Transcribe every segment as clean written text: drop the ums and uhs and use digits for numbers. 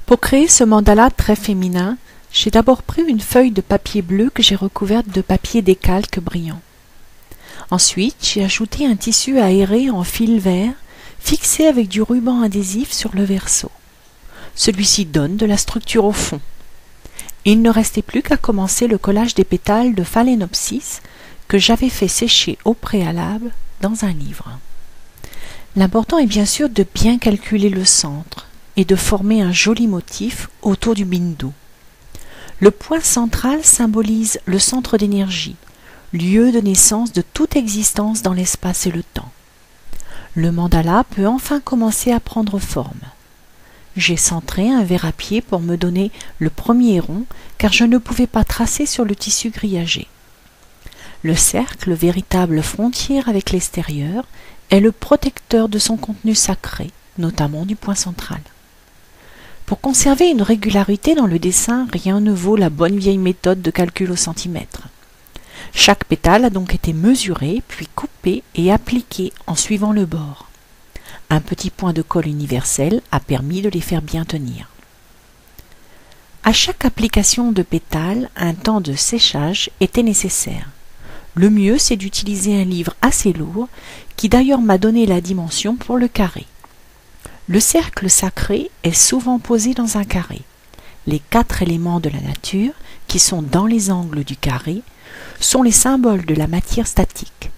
Pour créer ce mandala très féminin, j'ai d'abord pris une feuille de papier bleu que j'ai recouverte de papier décalque brillant. Ensuite, j'ai ajouté un tissu aéré en fil vert, fixé avec du ruban adhésif sur le verso. Celui-ci donne de la structure au fond. Il ne restait plus qu'à commencer le collage des pétales de Phalaenopsis que j'avais fait sécher au préalable dans un livre. L'important est bien sûr de bien calculer le centre et de former un joli motif autour du bindu. Le point central symbolise le centre d'énergie, lieu de naissance de toute existence dans l'espace et le temps. Le mandala peut enfin commencer à prendre forme. J'ai centré un verre à pied pour me donner le premier rond, car je ne pouvais pas tracer sur le tissu grillagé. Le cercle, véritable frontière avec l'extérieur, est le protecteur de son contenu sacré, notamment du point central. Pour conserver une régularité dans le dessin, rien ne vaut la bonne vieille méthode de calcul au centimètre. Chaque pétale a donc été mesuré, puis coupé et appliqué en suivant le bord. Un petit point de colle universel a permis de les faire bien tenir. À chaque application de pétales, un temps de séchage était nécessaire. Le mieux, c'est d'utiliser un livre assez lourd, qui d'ailleurs m'a donné la dimension pour le carré. Le cercle sacré est souvent posé dans un carré. Les 4 éléments de la nature, qui sont dans les angles du carré, sont les symboles de la matière statique.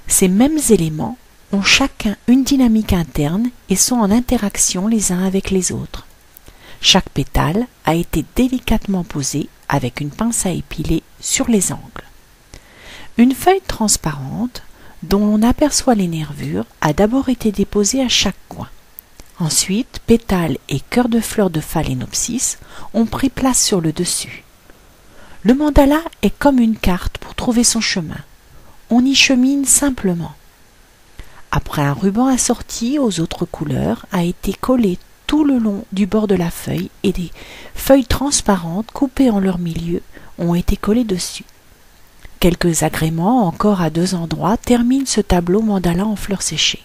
Ces mêmes éléments ont chacun une dynamique interne et sont en interaction les uns avec les autres. Chaque pétale a été délicatement posé avec une pince à épiler sur les angles. Une feuille transparente, dont on aperçoit les nervures, a d'abord été déposée à chaque coin. Ensuite, pétales et cœurs de fleurs de Phalaenopsis ont pris place sur le dessus. Le mandala est comme une carte pour trouver son chemin. On y chemine simplement. Après un ruban assorti aux autres couleurs a été collé tout le long du bord de la feuille et des feuilles transparentes coupées en leur milieu ont été collées dessus. Quelques agréments encore à 2 endroits terminent ce tableau mandala en fleurs séchées.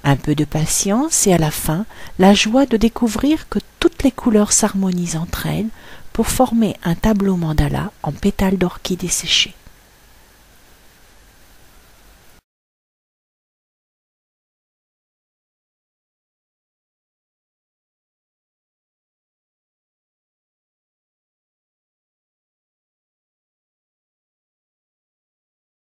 Un peu de patience et à la fin, la joie de découvrir que toutes les couleurs s'harmonisent entre elles pour former un tableau mandala en pétales d'orchidées séchées.